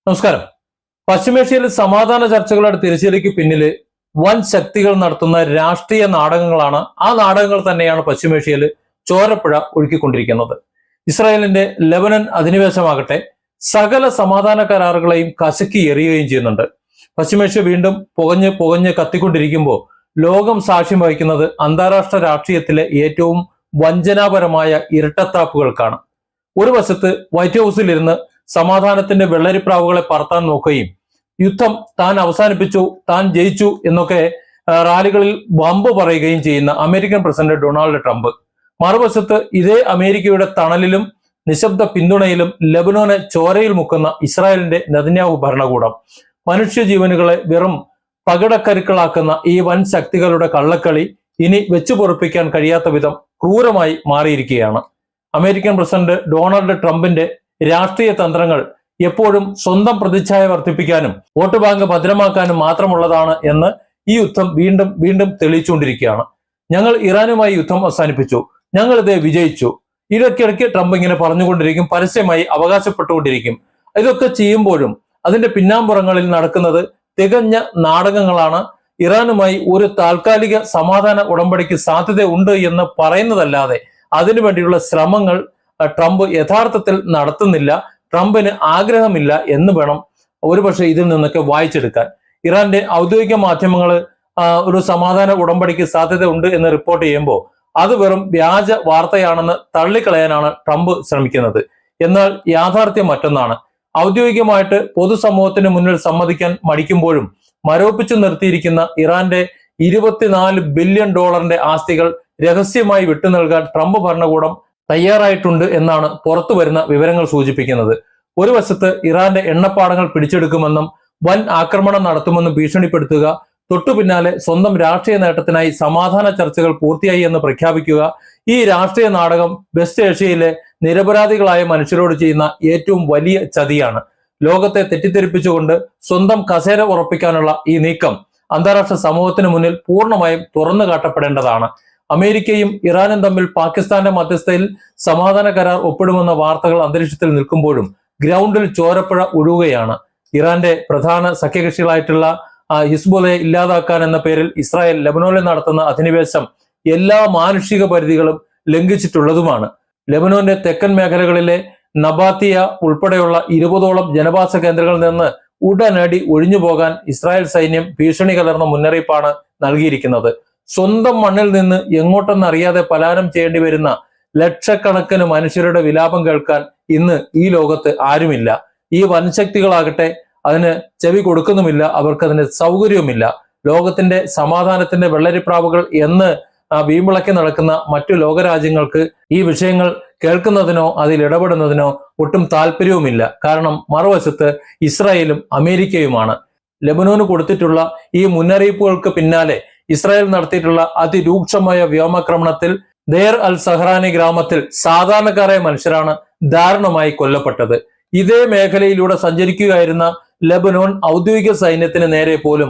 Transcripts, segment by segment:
നമസ്കാരം. പശ്ചിമേഷ്യയിൽ സമാധാന ചർച്ചകളുടെ തിരശ്ശീലയ്ക്ക് പിന്നില് വൻ ശക്തികൾ നടത്തുന്ന രാഷ്ട്രീയ നാടകങ്ങളാണ്. ആ നാടകങ്ങൾ തന്നെയാണ് പശ്ചിമേഷ്യയിൽ ചോരപ്പുഴ ഒഴുക്കിക്കൊണ്ടിരിക്കുന്നത്. ഇസ്രായേലിന്റെ ലെബനൻ അധിനിവേശമാകട്ടെ സകല സമാധാന കരാറുകളെയും കശക്കി എറിയുകയും ചെയ്യുന്നുണ്ട്. പശ്ചിമേഷ്യ വീണ്ടും പുകഞ്ഞ് പുകഞ്ഞ് കത്തിക്കൊണ്ടിരിക്കുമ്പോൾ ലോകം സാക്ഷ്യം വഹിക്കുന്നത് അന്താരാഷ്ട്ര രാഷ്ട്രീയത്തിലെ ഏറ്റവും വഞ്ചനാപരമായ ഇരട്ടത്താപ്പുകൾക്കാണ്. ഒരു വശത്ത് വൈറ്റ് ഹൗസിലിരുന്ന് സമാധാനത്തിന്റെ വെള്ളരിപ്രാവുകളെ പറത്താൻ നോക്കുകയും യുദ്ധം താൻ അവസാനിപ്പിച്ചു, താൻ ജയിച്ചു എന്നൊക്കെ റാലികളിൽ വമ്പ് പറയുകയും ചെയ്യുന്ന അമേരിക്കൻ പ്രസിഡന്റ് ഡൊണാൾഡ് ട്രംപ്, മറുവശത്ത് ഇതേ അമേരിക്കയുടെ തണലിലും നിശബ്ദ പിന്തുണയിലും ലെബനോനെ ചോരയിൽ മുക്കുന്ന ഇസ്രായേലിന്റെ നെതന്യാഹു ഭരണകൂടം, മനുഷ്യജീവനുകളെ വെറും പകടക്കരുക്കളാക്കുന്ന ഈ വൻ ശക്തികളുടെ കള്ളക്കളി ഇനി വെച്ചു പൊറുപ്പിക്കാൻ കഴിയാത്ത വിധം ക്രൂരമായി മാറിയിരിക്കുകയാണ്. അമേരിക്കൻ പ്രസിഡന്റ് ഡൊണാൾഡ് ട്രംപിന്റെ രാഷ്ട്രീയ തന്ത്രങ്ങൾ എപ്പോഴും സ്വന്തം പ്രതിച്ഛായ വർദ്ധിപ്പിക്കാനും വോട്ട് ബാങ്ക് ഭദ്രമാക്കാനും മാത്രമുള്ളതാണ് എന്ന് ഈ യുദ്ധം വീണ്ടും വീണ്ടും തെളിയിച്ചുകൊണ്ടിരിക്കുകയാണ്. ഞങ്ങൾ ഇറാനുമായി യുദ്ധം അവസാനിപ്പിച്ചു, ഞങ്ങൾ ഇത് വിജയിച്ചു, ഇടയ്ക്കിടയ്ക്ക് ട്രംപ് ഇങ്ങനെ പറഞ്ഞുകൊണ്ടിരിക്കും, പരസ്യമായി അവകാശപ്പെട്ടുകൊണ്ടിരിക്കും. ഇതൊക്കെ ചെയ്യുമ്പോഴും അതിന്റെ പിന്നാമ്പുറങ്ങളിൽ നടക്കുന്നത് തികഞ്ഞ നാടകങ്ങളാണ്. ഇറാനുമായി ഒരു താൽക്കാലിക സമാധാന ഉടമ്പടിക്ക് സാധ്യതയുണ്ട് എന്ന് പറയുന്നതല്ലാതെ അതിനുവേണ്ടിയുള്ള ശ്രമങ്ങൾ ട്രംപ് യഥാർത്ഥത്തിൽ നടത്തുന്നില്ല. ട്രംപിന് ആഗ്രഹമില്ല എന്ന് വേണം ഒരുപക്ഷെ ഇതിൽ നിന്നൊക്കെ വായിച്ചെടുക്കാൻ. ഇറാന്റെ ഔദ്യോഗിക മാധ്യമങ്ങൾ ഒരു സമാധാന ഉടമ്പടിക്ക് സാധ്യത ഉണ്ട് എന്ന് റിപ്പോർട്ട് ചെയ്യുമ്പോൾ അത് വെറും വ്യാജ വാർത്തയാണെന്ന് തള്ളിക്കളയാനാണ് ട്രംപ് ശ്രമിക്കുന്നത്. എന്നാൽ യാഥാർത്ഥ്യം മറ്റൊന്നാണ്. ഔദ്യോഗികമായിട്ട് പൊതുസമൂഹത്തിന് മുന്നിൽ സമ്മതിക്കാൻ മടിക്കുമ്പോഴും മരവിപ്പിച്ചു നിർത്തിയിരിക്കുന്ന ഇറാന്റെ $24 ബില്യൺ ആസ്തികൾ രഹസ്യമായി വിട്ടു നൽകാൻ ട്രംപ് ഭരണകൂടം തയ്യാറായിട്ടുണ്ട് എന്നാണ് പുറത്തു വരുന്ന വിവരങ്ങൾ സൂചിപ്പിക്കുന്നത്. ഒരു വശത്ത് ഇറാന്റെ എണ്ണപ്പാടങ്ങൾ പിടിച്ചെടുക്കുമെന്നും വൻ ആക്രമണം നടത്തുമെന്നും ഭീഷണിപ്പെടുത്തുക, തൊട്ടു പിന്നാലെ സ്വന്തം രാഷ്ട്രീയ നേട്ടത്തിനായി സമാധാന ചർച്ചകൾ പൂർത്തിയായി എന്ന് പ്രഖ്യാപിക്കുക. ഈ രാഷ്ട്രീയ നാടകം വെസ്റ്റ് ഏഷ്യയിലെ നിരപരാധികളായ മനുഷ്യരോട് ചെയ്യുന്ന ഏറ്റവും വലിയ ചതിയാണ്. ലോകത്തെ തെറ്റിദ്ധരിപ്പിച്ചുകൊണ്ട് സ്വന്തം കസേര ഉറപ്പിക്കാനുള്ള ഈ നീക്കം അന്താരാഷ്ട്ര സമൂഹത്തിന് മുന്നിൽ പൂർണ്ണമായും തുറന്നു കാട്ടപ്പെടേണ്ടതാണ്. അമേരിക്കയും ഇറാനും തമ്മിൽ പാകിസ്ഥാന്റെ മധ്യസ്ഥയിൽ സമാധാന കരാർ ഒപ്പിടുമെന്ന വാർത്തകൾ അന്തരീക്ഷത്തിൽ നിൽക്കുമ്പോഴും ഗ്രൗണ്ടിൽ ചോരപ്പുഴ ഒഴുകുകയാണ്. ഇറാന്റെ പ്രധാന സഖ്യകക്ഷികളായിട്ടുള്ള ഹിസ്ബുള്ളയെ ഇല്ലാതാക്കാൻ എന്ന പേരിൽ ഇസ്രായേൽ ലെബനോനിൽ നടത്തുന്ന അധിനിവേശം എല്ലാ മാനുഷിക പരിധികളും ലംഘിച്ചിട്ടുള്ളതുമാണ്. ലെബനോന്റെ തെക്കൻ മേഖലകളിലെ നബാത്തിയ ഉൾപ്പെടെയുള്ള 20ഓളം ജനവാസ കേന്ദ്രങ്ങളിൽ നിന്ന് ഉടനടി ഒഴിഞ്ഞുപോകാൻ ഇസ്രായേൽ സൈന്യം ഭീഷണി കലർന്ന മുന്നറിയിപ്പാണ് നൽകിയിരിക്കുന്നത്. സ്വന്തം മണ്ണിൽ നിന്ന് എങ്ങോട്ടെന്നറിയാതെ പലായനം ചെയ്യേണ്ടി വരുന്ന ലക്ഷക്കണക്കിന് മനുഷ്യരുടെ വിലാപം കേൾക്കാൻ ഇന്ന് ഈ ലോകത്ത് ആരുമില്ല. ഈ വൻശക്തികളാകട്ടെ അതിന് ചെവി കൊടുക്കുന്നുമില്ല, അവർക്കതിന് സൗകര്യവുമില്ല. ലോകത്തിന്റെ സമാധാനത്തിന്റെ വെള്ളരിപ്രാവുകൾ എന്ന് വീമ്പിളക്കി നടക്കുന്ന മറ്റു ലോകരാജ്യങ്ങൾക്ക് ഈ വിഷയങ്ങൾ കേൾക്കുന്നതിനോ അതിൽ ഇടപെടുന്നതിനോ ഒട്ടും താല്പര്യവുമില്ല. കാരണം മറുവശത്ത് ഇസ്രായേലും അമേരിക്കയുമാണ്. ലെബനോന് കൊടുത്തിട്ടുള്ള ഈ മുന്നറിയിപ്പുകൾക്ക് പിന്നാലെ ഇസ്രായേൽ നടത്തിയിട്ടുള്ള അതിരൂക്ഷമായ വ്യോമാക്രമണത്തിൽ ദേർ അൽ സഹ്റാനി ഗ്രാമത്തിൽ സാധാരണക്കാരായ മനുഷ്യരാണ് ദാരുണമായി കൊല്ലപ്പെട്ടത്. ഇതേ മേഖലയിലൂടെ സഞ്ചരിക്കുകയായിരുന്ന ലെബനോൻ ഔദ്യോഗിക സൈന്യത്തിന് നേരെ പോലും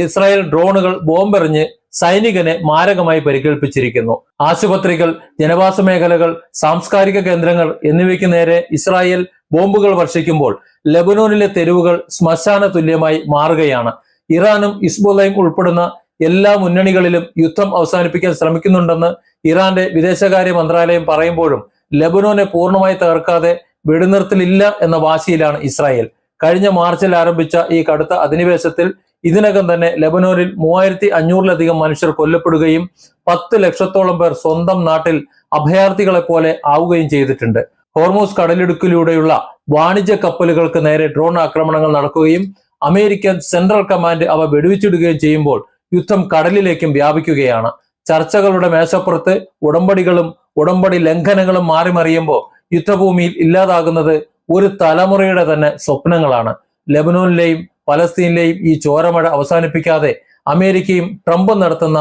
ഇസ്രായേൽ ഡ്രോണുകൾ ബോംബെറിഞ്ഞ് സൈനികനെ മാരകമായി പരിക്കേൽപ്പിച്ചിരിക്കുന്നു. ആശുപത്രികൾ, ജനവാസ മേഖലകൾ, സാംസ്കാരിക കേന്ദ്രങ്ങൾ എന്നിവയ്ക്ക് നേരെ ഇസ്രായേൽ ബോംബുകൾ വർഷിക്കുമ്പോൾ ലെബനോനിലെ തെരുവുകൾ ശ്മശാന തുല്യമായി മാറുകയാണ്. ഇറാനും ഹിസ്ബുള്ളയും ഉൾപ്പെടുന്ന എല്ലാ മുന്നണികളിലും യുദ്ധം അവസാനിപ്പിക്കാൻ ശ്രമിക്കുന്നുണ്ടെന്ന് ഇറാന്റെ വിദേശകാര്യ മന്ത്രാലയം പറയുമ്പോഴും ലെബനോനെ പൂർണ്ണമായി തകർക്കാതെ വെടിനിർത്തലില്ല എന്ന വാശിയിലാണ് ഇസ്രായേൽ. കഴിഞ്ഞ മാർച്ചിൽ ആരംഭിച്ച ഈ കടുത്ത അധിനിവേശത്തിൽ ഇതിനകം തന്നെ ലെബനോനിൽ 3500-ലധികം മനുഷ്യർ കൊല്ലപ്പെടുകയും 10 ലക്ഷത്തോളം പേർ സ്വന്തം നാട്ടിൽ അഭയാർത്ഥികളെ പോലെ ആവുകയും ചെയ്തിട്ടുണ്ട്. ഹോർമൂസ് കടലിടുക്കിലൂടെയുള്ള വാണിജ്യ കപ്പലുകൾക്ക് നേരെ ഡ്രോൺ ആക്രമണങ്ങൾ നടക്കുകയും അമേരിക്കൻ സെൻട്രൽ കമാൻഡ് അവ വെടിവെച്ചിടുകയും ചെയ്യുമ്പോൾ യുദ്ധം കടലിലേക്കും വ്യാപിക്കുകയാണ്. ചർച്ചകളുടെ മേശപ്പുറത്ത് ഉടമ്പടികളും ഉടമ്പടി ലംഘനങ്ങളും മാറിമറിയുമ്പോൾ യുദ്ധഭൂമിയിൽ ഇല്ലാതാകുന്നത് ഒരു തലമുറയുടെ തന്നെ സ്വപ്നങ്ങളാണ്. ലെബനോനിലെയും പലസ്തീനിലെയും ഈ ചോരമഴ അവസാനിപ്പിക്കാതെ അമേരിക്കയും ട്രംപും നടത്തുന്ന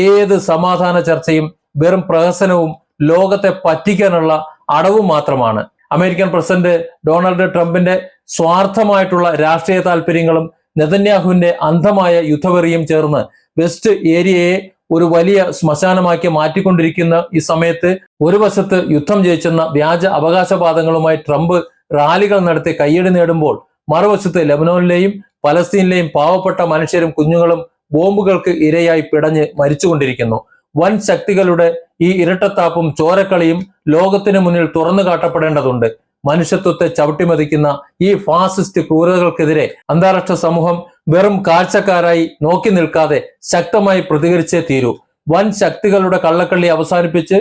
ഏത് സമാധാന ചർച്ചയും വെറും പ്രഹസനവും ലോകത്തെ പറ്റിക്കാനുള്ള അടവും മാത്രമാണ്. അമേരിക്കൻ പ്രസിഡന്റ് ഡൊണാൾഡ് ട്രംപിന്റെ സ്വാർത്ഥമായിട്ടുള്ള രാഷ്ട്രീയ താല്പര്യങ്ങളും നെതന്യാഹുവിന്റെ അന്ധമായ യുദ്ധവെറിയും ചേർന്ന് വെസ്റ്റ് ഏരിയയെ ഒരു വലിയ ശ്മശാനമാക്കി മാറ്റിക്കൊണ്ടിരിക്കുന്ന ഈ സമയത്ത് ഒരു വശത്ത് യുദ്ധം ജയിച്ചെന്ന വ്യാജ അവകാശവാദങ്ങളുമായി ട്രംപ് റാലികൾ നടത്തി കയ്യടി നേടുമ്പോൾ മറുവശത്ത് ലെബനോനിലെയും പലസ്തീനിലെയും പാവപ്പെട്ട മനുഷ്യരും കുഞ്ഞുങ്ങളും ബോംബുകൾക്ക് ഇരയായി പിടഞ്ഞ് മരിച്ചുകൊണ്ടിരിക്കുന്നു. വൻ ശക്തികളുടെ ഈ ഇരട്ടത്താപ്പും ചോരക്കളിയും ലോകത്തിന് മുന്നിൽ തുറന്നു കാട്ടപ്പെടേണ്ടതുണ്ട്. മനുഷ്യത്വത്തെ ചവിട്ടിമതിക്കുന്ന ഈ ഫാസിസ്റ്റ് ക്രൂരതകൾക്കെതിരെ അന്താരാഷ്ട്ര സമൂഹം വെറും കാഴ്ചക്കാരായി നോക്കി നിൽക്കാതെ ശക്തമായി പ്രതികരിച്ചേ തീരൂ. വൻ ശക്തികളുടെ കള്ളക്കളി അവസാനിപ്പിച്ച്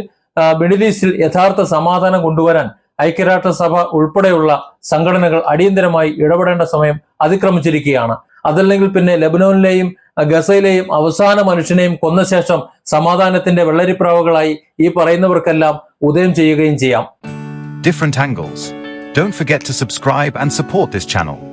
മിഡിൽ ഈസ്റ്റിൽ യഥാർത്ഥ സമാധാനം കൊണ്ടുവരാൻ ഐക്യരാഷ്ട്രസഭ ഉൾപ്പെടെയുള്ള സംഘടനകൾ അടിയന്തരമായി ഇടപെടേണ്ട സമയം അതിക്രമിച്ചിരിക്കുകയാണ്. അതല്ലെങ്കിൽ പിന്നെ ലെബനോനിലെയും ഗസയിലെയും അവസാന മനുഷ്യനെയും കൊന്ന ശേഷം സമാധാനത്തിന്റെ വെള്ളരിപ്രാവുകളായി ഈ പറയുന്നവർക്കെല്ലാം ഉദയം ചെയ്യുകയും ചെയ്യാം. Different angles. Don't forget to subscribe and support this channel.